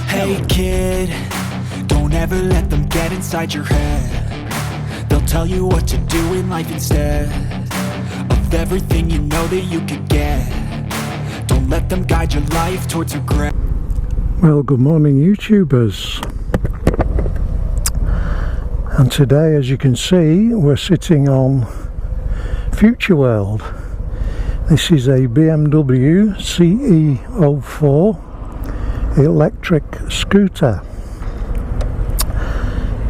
Hey kid, don't ever let them get inside your head. They'll tell you what to do in life instead of everything you know that you could get. Don't let them guide your life towards regret. Well, good morning YouTubers, and today, as you can see, we're sitting on Future World. This is a BMW CE 04 electric scooter.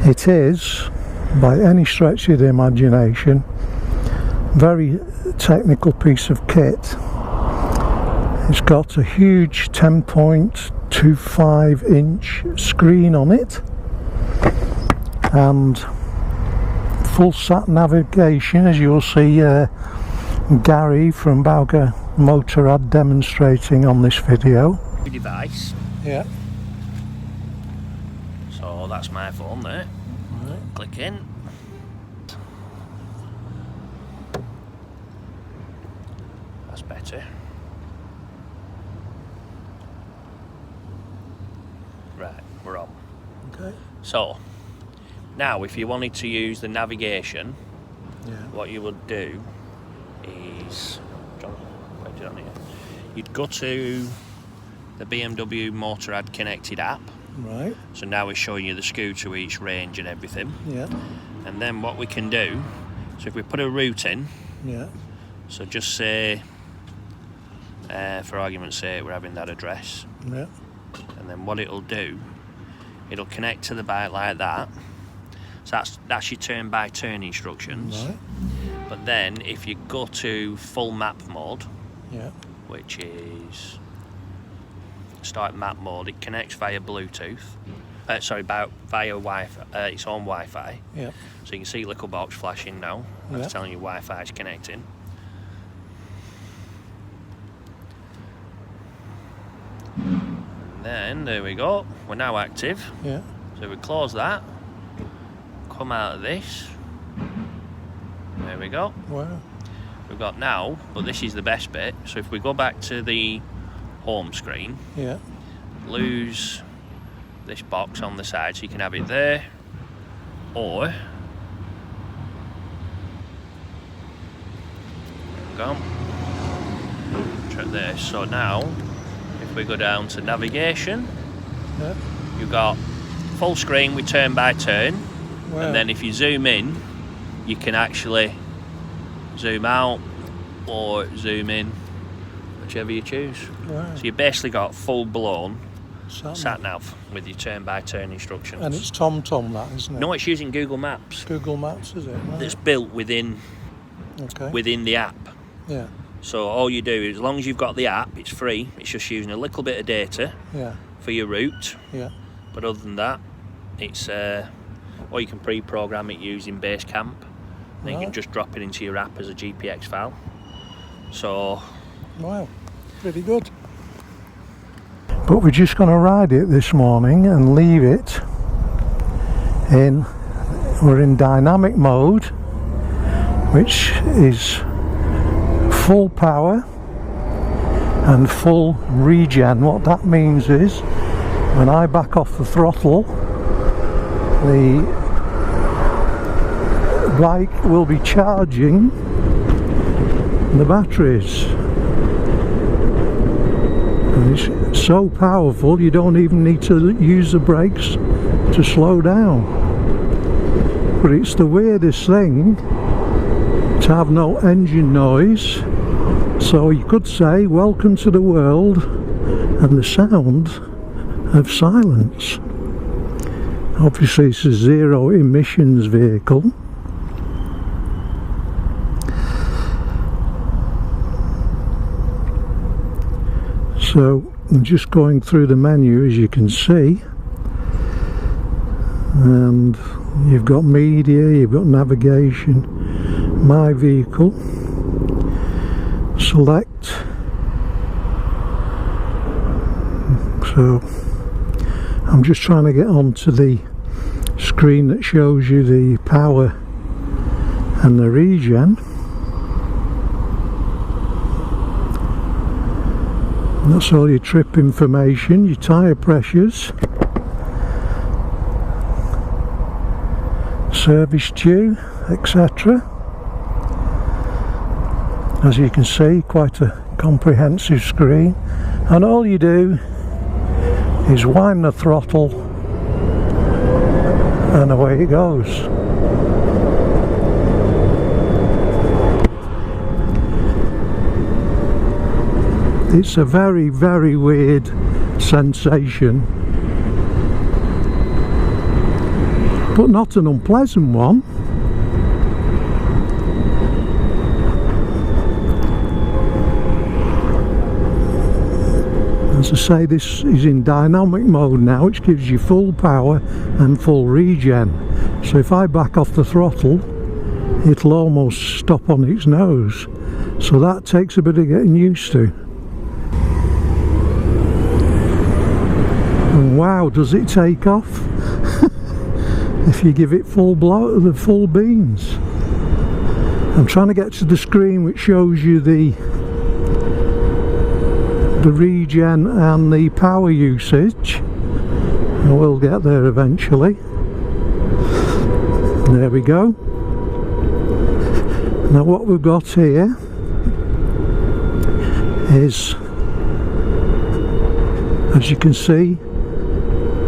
It is, by any stretch of the imagination, very technical piece of kit. It's got a huge 10.25 inch screen on it and full sat navigation, as you'll see Gary from Bowker Motorrad demonstrating on this video. Device. Yeah. So that's my phone there. Right. Click in. That's better. Right, we're on. Okay. So now if you wanted to use the navigation, what you would do is, wait it on here. You'd go to the BMW Motorrad connected app. Right. So now it's showing you the scooter, each range and everything. Yeah. And then what we can do, so if we put a route in, Yeah. so just say, for argument's sake, we're having that address. Yeah. And then what it'll do, it'll connect to the bike like that. So that's your turn by turn instructions. Right. But then if you go to full map mode, Yeah. which is start map mode, it connects via Bluetooth. Via Wi-Fi, its own Wi-Fi. Yeah. So you can see a little box flashing now. That's Yeah. telling you Wi-Fi is connecting. And then there we go. We're now active. Yeah. So we close that. Come out of this. There we go. Wow. We've got now, but this is the best bit. So if we go back to the home screen, Yeah. lose this box on the side, so you can have it there, or go try there. So now if we go down to navigation, Yeah. you've got full screen with turn by turn. Wow. And then if you zoom in, you can actually zoom out or zoom in, whichever you choose. Wow. So you basically got full blown Sat sat nav with your turn by turn instructions. And it's TomTom, that, isn't it? No, it's using Google Maps. Google Maps, is it? Right. That's built within the app. Yeah. So all you do is, as long as you've got the app, it's free. It's just using a little bit of data Yeah. for your route. Yeah. But other than that, it's or you can pre-program it using Basecamp. Then you can just drop it into your app as a GPX file. So Wow, pretty good. But we're just going to ride it this morning and leave it in, we're in dynamic mode, which is full power and full regen. What that means is, when I back off the throttle, the bike will be charging the batteries. And it's so powerful you don't even need to use the brakes to slow down. But it's the weirdest thing to have no engine noise. So you could say, welcome to the world and the sound of silence. Obviously it's a zero emissions vehicle. So I'm just going through the menu, as you can see, and you've got media, you've got navigation, my vehicle, select. So I'm just trying to get onto the screen that shows you the power and the regen. That's all your trip information, your tyre pressures, service due, etc. As you can see, quite a comprehensive screen, and all you do is wind the throttle and away it goes. It's a very, very weird sensation, but not an unpleasant one. As I say, this is in dynamic mode now, which gives you full power and full regen. So if I back off the throttle, it'll almost stop on its nose. So that takes a bit of getting used to. And wow, does it take off if you give it full blow, the full beans. I'm trying to get to the screen which shows you the regen and the power usage. I will get there eventually. There we go. Now what we've got here is, as you can see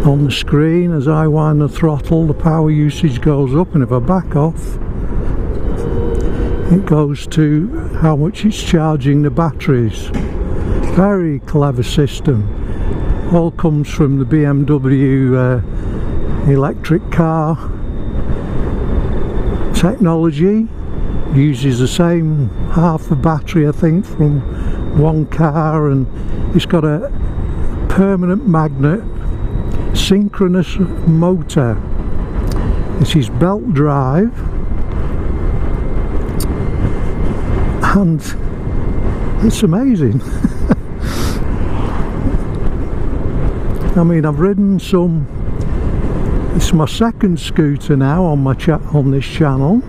on the screen, as I wind the throttle, the power usage goes up, and if I back off, it goes to how much it's charging the batteries. Very clever system. All comes from the BMW electric car technology. Uses the same half a battery, I think, from one car, and it's got a permanent magnet synchronous motor. It is belt drive, and it's amazing. I mean, I've ridden some. It's my second scooter now on my on this channel.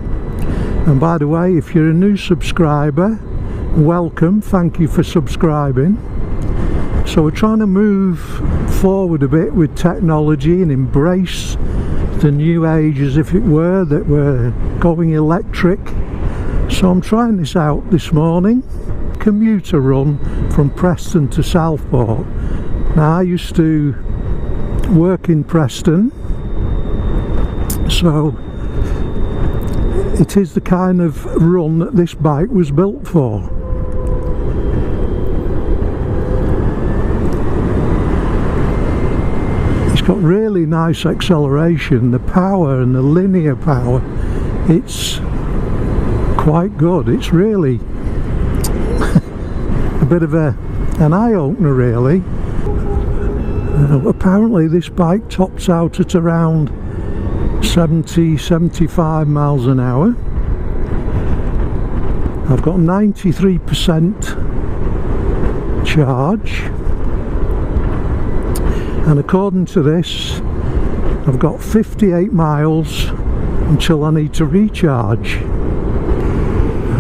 And by the way, if you're a new subscriber, welcome. Thank you for subscribing. So we're trying to move forward a bit with technology and embrace the new age, as if it were, that we're going electric. So I'm trying this out this morning. Commuter run from Preston to Southport. Now, I used to work in Preston, so it is the kind of run that this bike was built for. It's got really nice acceleration, the power and the linear power, it's quite good. It's really a bit of an eye-opener, really. Apparently this bike tops out at around 70-75 miles an hour. I've got 93% charge, and according to this I've got 58 miles until I need to recharge.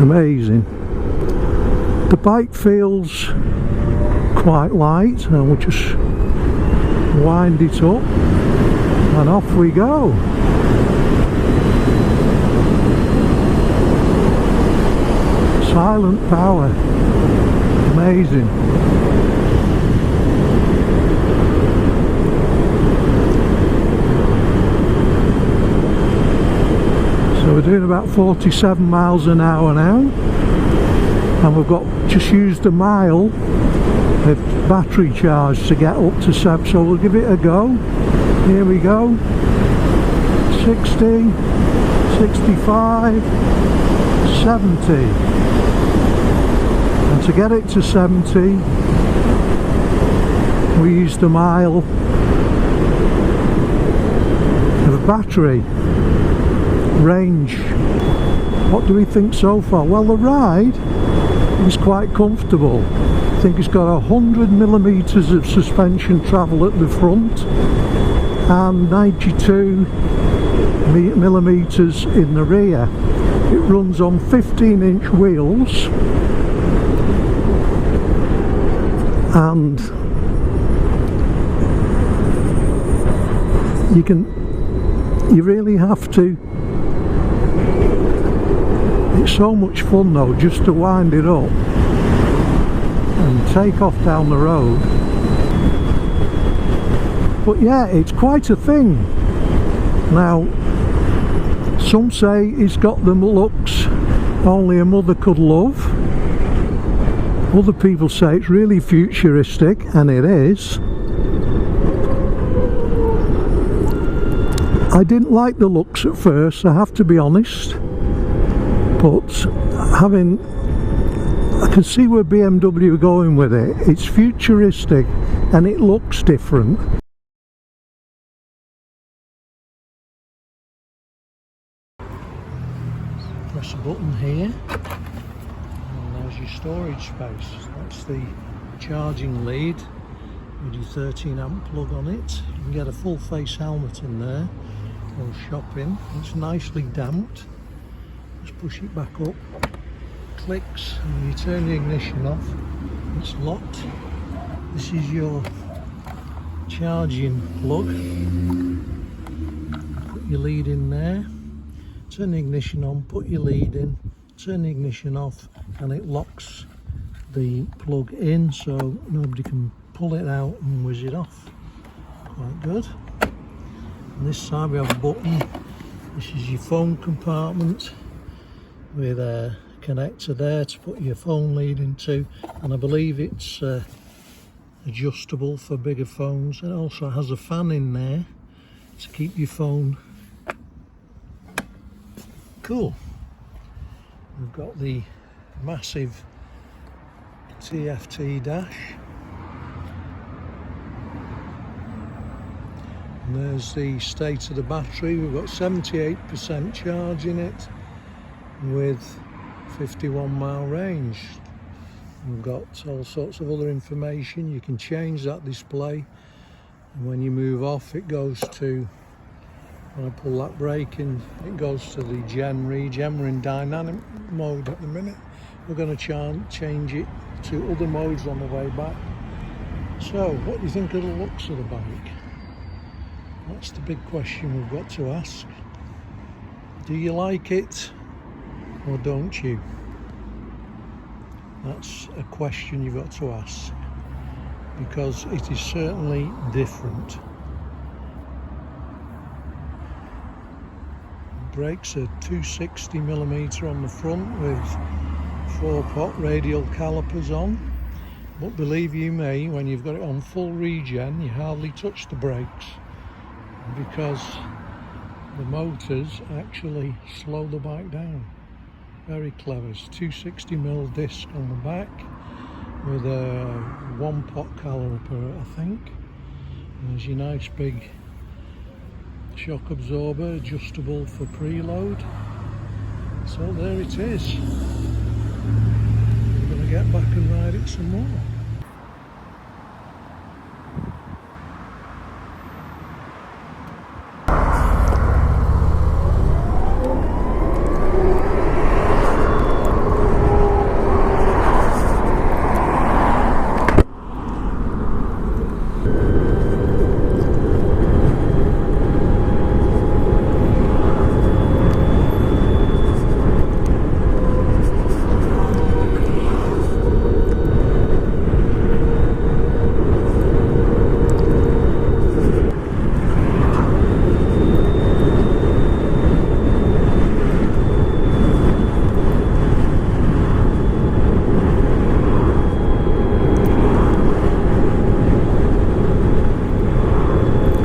Amazing. The bike feels quite light, and we'll just wind it up and off we go. Silent power, amazing. So we're doing about 47 miles an hour now, and we've got just used a mile of battery charge to get up to 7, so we'll give it a go. Here we go. 60, 65, 70. And to get it to 70, we used a mile of battery range. What do we think so far? Well, the ride is quite comfortable. I think it's got 100 millimeters of suspension travel at the front and 92 millimeters in the rear. It runs on 15-inch wheels, and you really have to. It's so much fun though, just to wind it up and take off down the road. But yeah, it's quite a thing. Now, some say it's got the looks only a mother could love. Other people say it's really futuristic, and it is. I didn't like the looks at first, I have to be honest, but I can see where BMW are going with it. It's futuristic and it looks different. Press a button here and there's your storage space. That's the charging lead with your 13 amp plug on it. You can get a full face helmet in there. Go shopping. It's nicely damped. Just push it back up. Clicks and you turn the ignition off. It's locked. This is your charging plug. Put your lead in there. Turn the ignition on, put your lead in, turn the ignition off, and it locks the plug in so nobody can pull it out and whiz it off. Quite good. On this side we have a button. This is your phone compartment with a connector there to put your phone lead into, and I believe it's adjustable for bigger phones. It also has a fan in there to keep your phone cool. We've got the massive TFT dash. And there's the state of the battery. We've got 78% charge in it with 51-mile range. We've got all sorts of other information. You can change that display, and when you move off it goes to, when I pull that brake in, it goes to the regen. We're in dynamic mode at the minute. We're going to change it to other modes on the way back. So what do you think of the looks of the bike? That's the big question we've got to ask. Do you like it or don't you? That's a question you've got to ask, because it is certainly different. Brakes are 260mm on the front with 4-pot radial calipers on, but believe you me, when you've got it on full regen you hardly touch the brakes, because the motors actually slow the bike down. Very clever. It's 260mm disc on the back with a 1-pot caliper, I think. And there's your nice big shock absorber, adjustable for preload. So there it is. We're going to get back and ride it some more.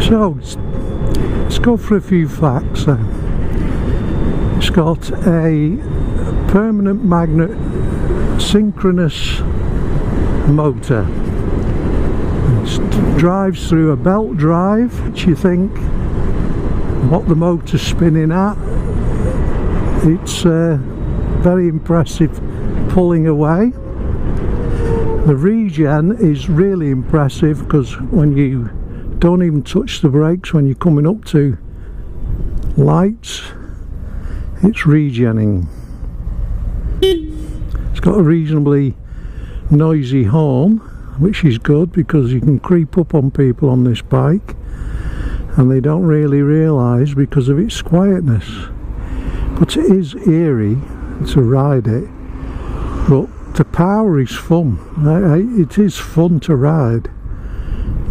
So let's go for a few facts then. It's got a permanent magnet synchronous motor. It drives through a belt drive, which you think what the motor's spinning at. It's very impressive pulling away. The regen is really impressive, because when you don't even touch the brakes when you're coming up to lights, it's regenning. It's got a reasonably noisy horn, which is good because you can creep up on people on this bike and they don't really realise because of its quietness. But it is eerie to ride it, but the power is fun. It is fun to ride,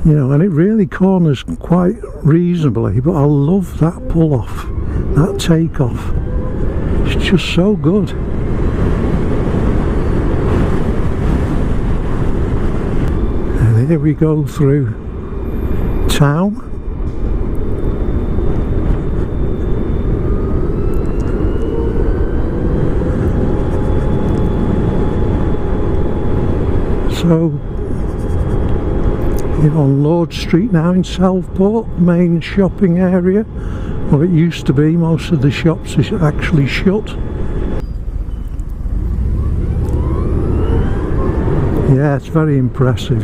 you know, and it really corners quite reasonably, but I love that pull off, that take off. It's just so good. And here we go through town. So, you're on Lord Street now in Southport, main shopping area. Well, it used to be. Most of the shops are actually shut. Yeah, it's very impressive.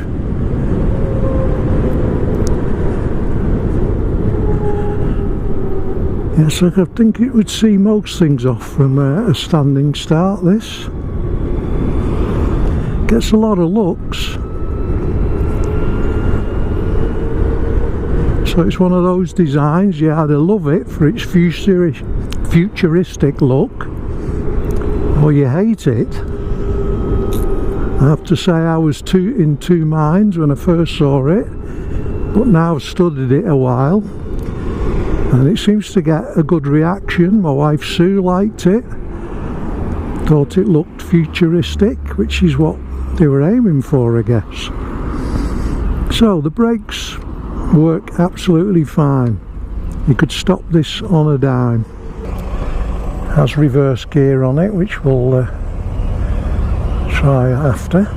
Yes, I think it would see most things off from a standing start, this. Gets a lot of looks. So it's one of those designs, you either love it for its futuristic look or you hate it. I have to say I was in two minds when I first saw it, but now I've studied it a while and it seems to get a good reaction. My wife Sue liked it, thought it looked futuristic, which is what they were aiming for, I guess. So the brakes work absolutely fine. You could stop this on a dime. It has reverse gear on it, which we'll try after.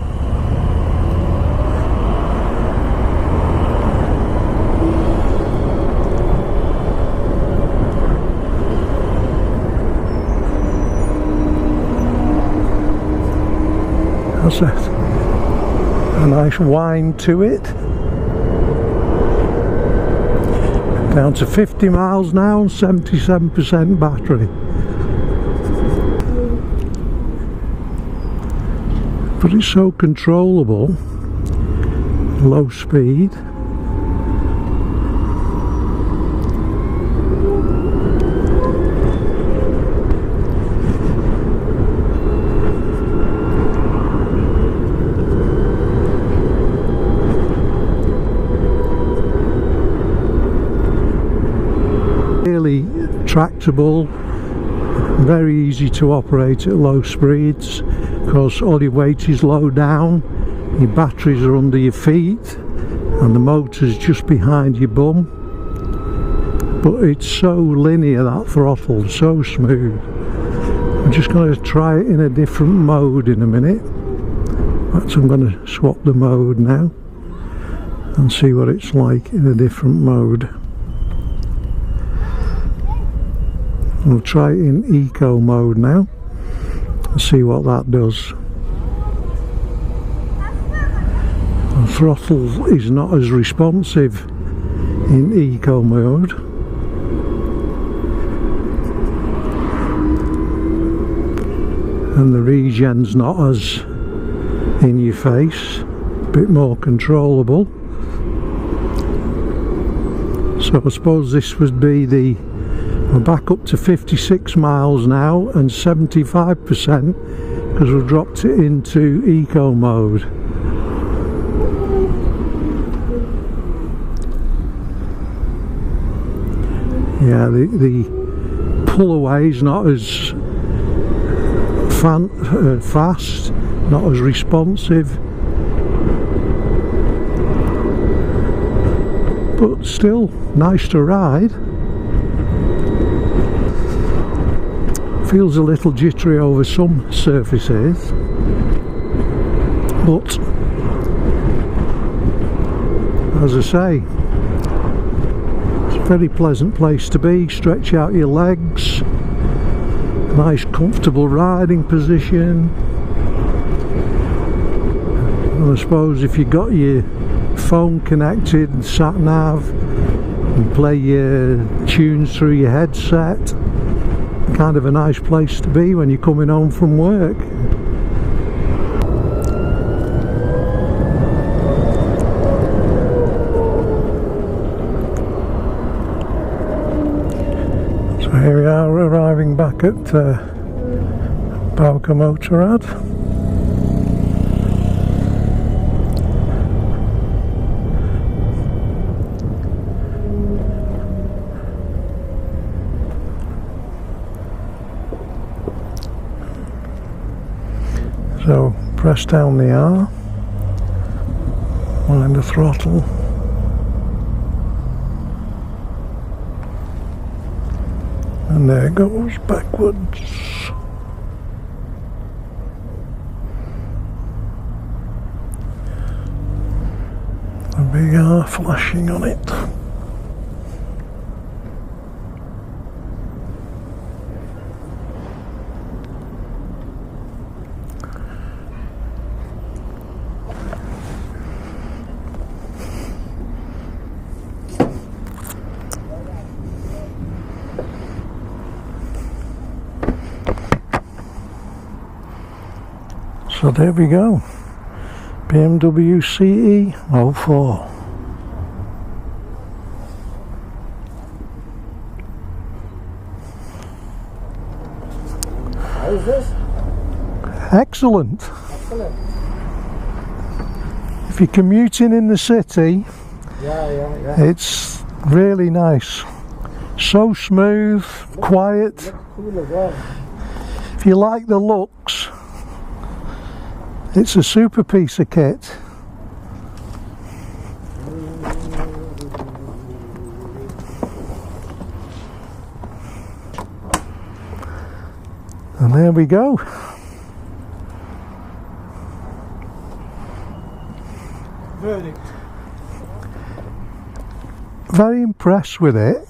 Has a nice whine to it. Down to 50 miles now and 77% battery. But it's so controllable, low speed. Really tractable, very easy to operate at low speeds because all your weight is low down, your batteries are under your feet and the motor's just behind your bum. But it's so linear, that throttle, so smooth. I'm just going to try it in a different mode in a minute. So I'm going to swap the mode now and see what it's like in a different mode. We'll try it in eco mode now and see what that does. The throttle is not as responsive in eco mode. And the regen's not as in your face, a bit more controllable. So I suppose this would be the, we're back up to 56 miles now and 75% because we've dropped it into eco mode. Yeah, the pull away is not as fast, not as responsive, but still nice to ride. Feels a little jittery over some surfaces, but as I say, it's a very pleasant place to be. Stretch out your legs, nice comfortable riding position. And I suppose if you got your phone connected and sat nav and play your tunes through your headset, kind of a nice place to be when you're coming home from work. morning back at Bowker Motorrad. So press down the R, wind the throttle, and there it goes backwards. A big R flashing on it. So there we go, BMW CE 04. How is this? Excellent. Excellent. If you're commuting in the city, Yeah. it's really nice. So smooth, quiet. Looks cool as well. If you like the looks, it's a super piece of kit. And there we go. Verdict. Very impressed with it.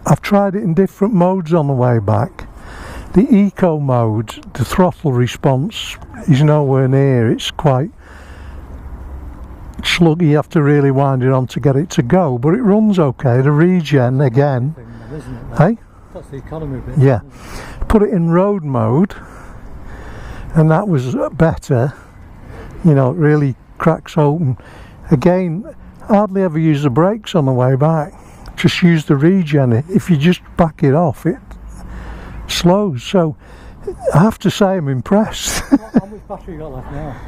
I've tried it in different modes on the way back. The eco mode, the throttle response is nowhere near. It's quite sluggy. You have to really wind it on to get it to go, but it runs okay. The regen again, Isn't it? hey? That's the economy bit. Yeah. Put it in road mode, and that was better. You know, it really cracks open. Again, hardly ever use the brakes on the way back. Just use the regen. If you just back it off, it slows. So I have to say I'm impressed. How much battery you got left now?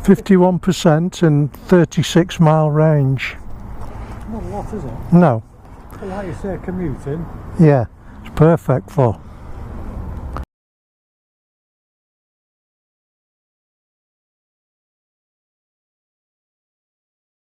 %51% and 36-mile range. Not a lot, is it? No. Well, like you say, commuting. Yeah, it's perfect for.